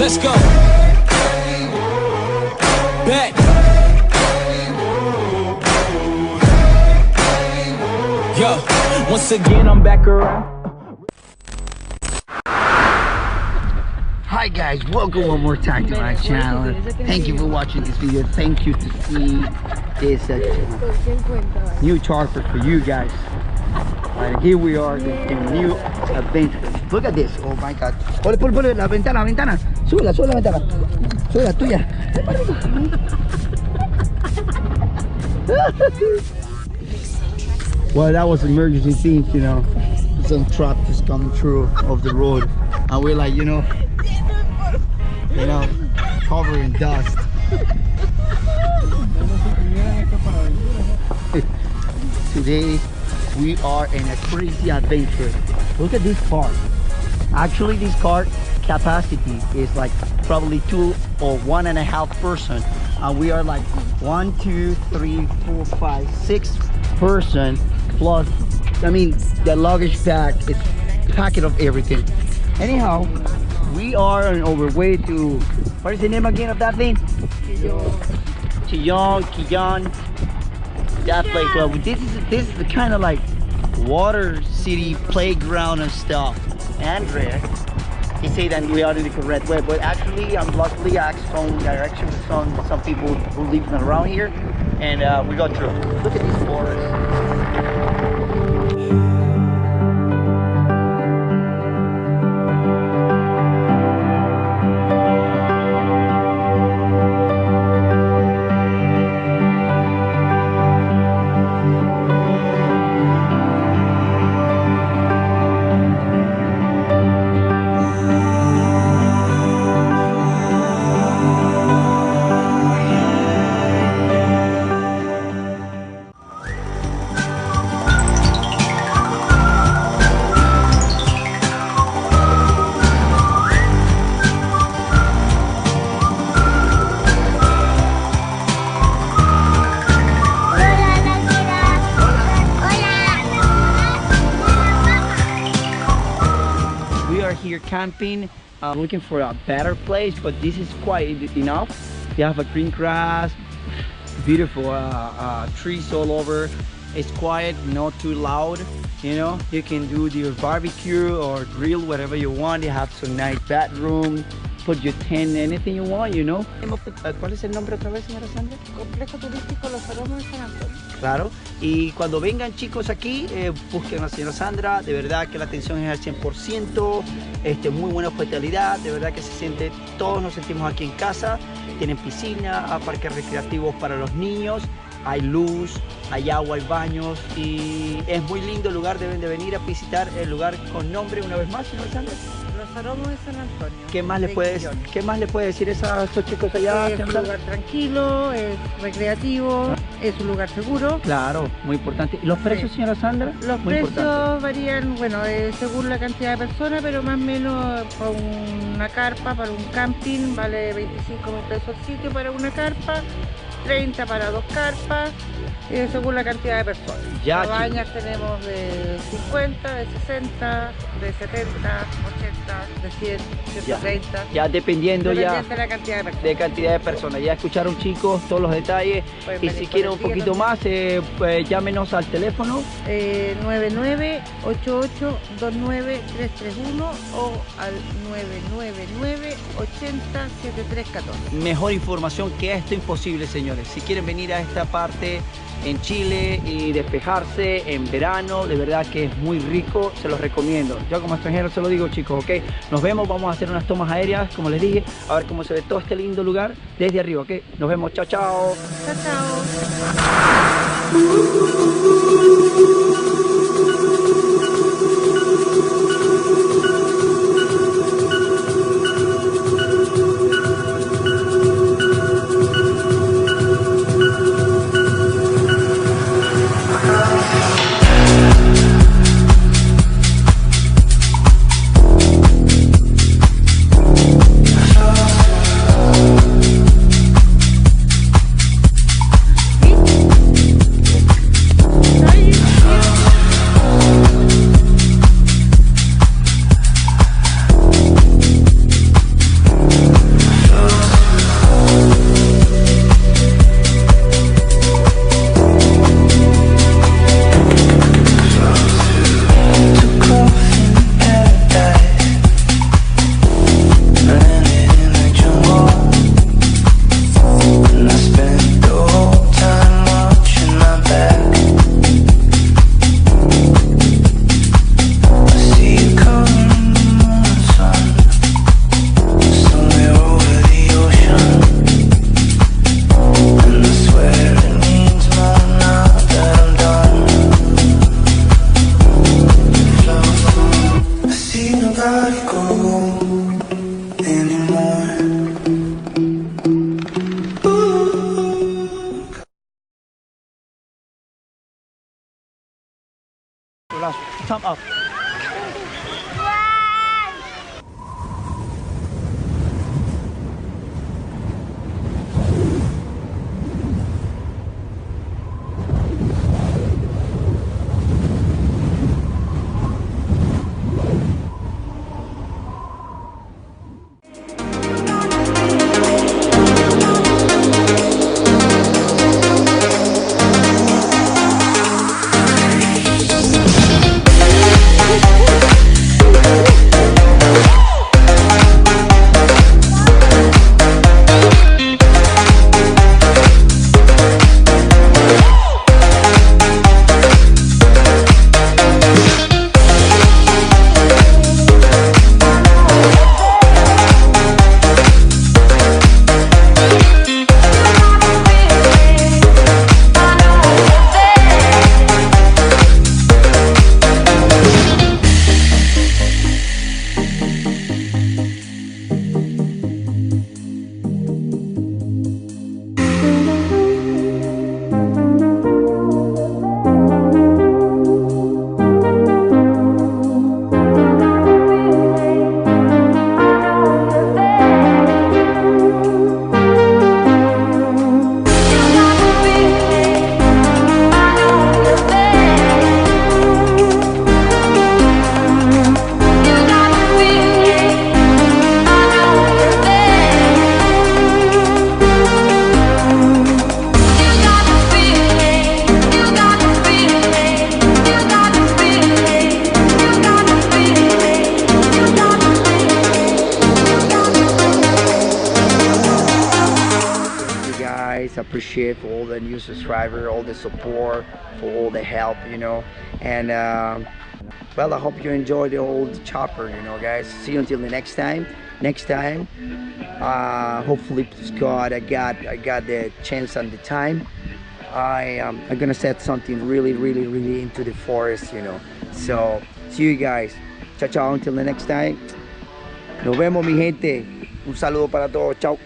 Let's go. Back. Yo, once again I'm back around. Hi guys, welcome one more time to my channel. Thank you for watching this video. Thank you to see this new charter for you guys. And here we are, the new adventure. Look at this. Oh my god. Ponle la ventana, Sube la ventana. Sube la tuya. Well, that was emergency things, you know. Some truck is coming through off the road. And we're like, you know, covered in dust. Today we are in a crazy adventure. Look at this car. Actually, this car capacity is like probably 2 or 1.5 person, and we are like 1, 2, 3, 4, 5, 6 person plus. I mean, the luggage pack is packet of everything. Anyhow, we are on our way to, what is the name again of that thing? Quillón. That place. Well, this is the kind of like water city playground and stuff. Andrea, he said that we are in the correct way, but actually I'm luckily asked some directions from some people who live around here, and we got through. Look at this forest. Here camping, looking for a better place, but this is quite enough. You have a green grass, beautiful trees all over. It's quiet, not too loud, you know. You can do your barbecue or grill, whatever you want. You have some nice bedroom, put your tent, anything you want, you know. ¿Cuál es el nombre otra vez, señora Sandra? Complejo Turístico Los Aromos de San Antonio. Claro, y cuando vengan chicos aquí, busquen a la señora Sandra. De verdad que la atención es al 100%, muy buena hospitalidad, de verdad que se siente, todos nos sentimos aquí en casa. Tienen piscina, parques recreativos para los niños, hay luz, hay agua, hay baños, y es muy lindo el lugar. Deben de venir a visitar el lugar con nombre una vez más, señora Sandra. Los Aromos de San Antonio. ¿Qué más le puede decir a estos chicos allá? Es un lugar tranquilo, es recreativo, es un lugar seguro. Claro, muy importante. ¿Y los precios, señora Sandra? Los precios varían, bueno, según la cantidad de personas, pero más o menos para una carpa, para un camping, vale 25.000 pesos el sitio para una carpa, 30 para 2 carpas, según la cantidad de personas. Ya, cabañas tenemos de 50, de 60, de 70, 80, de 100, 130. Ya dependiendo de la cantidad de personas. De cantidad de personas. Ya escucharon chicos todos los detalles. Y si quieren un poquito más, pues llámenos al teléfono 9988293331 o al 999-80-7314. Mejor información que esto imposible, señores. Si quieren venir a esta parte en Chile y despejarse en verano, de verdad que es muy rico, se los recomiendo. Yo como extranjero se lo digo, chicos, ok. Nos vemos, vamos a hacer unas tomas aéreas, como les dije, a ver cómo se ve todo este lindo lugar desde arriba, ok. Nos vemos, chao, chao. Chao, chao. last. Thumb up. Appreciate for all the new subscribers, all the support, for all the help, you know. And well, I hope you enjoy the old chopper, you know, guys. See you until the next time. Hopefully, please God, I got the chance and the time. I'm gonna set something really into the forest, you know. So see you guys. Ciao until the next time. Nos vemos, mi gente. Un saludo para todos. Chao.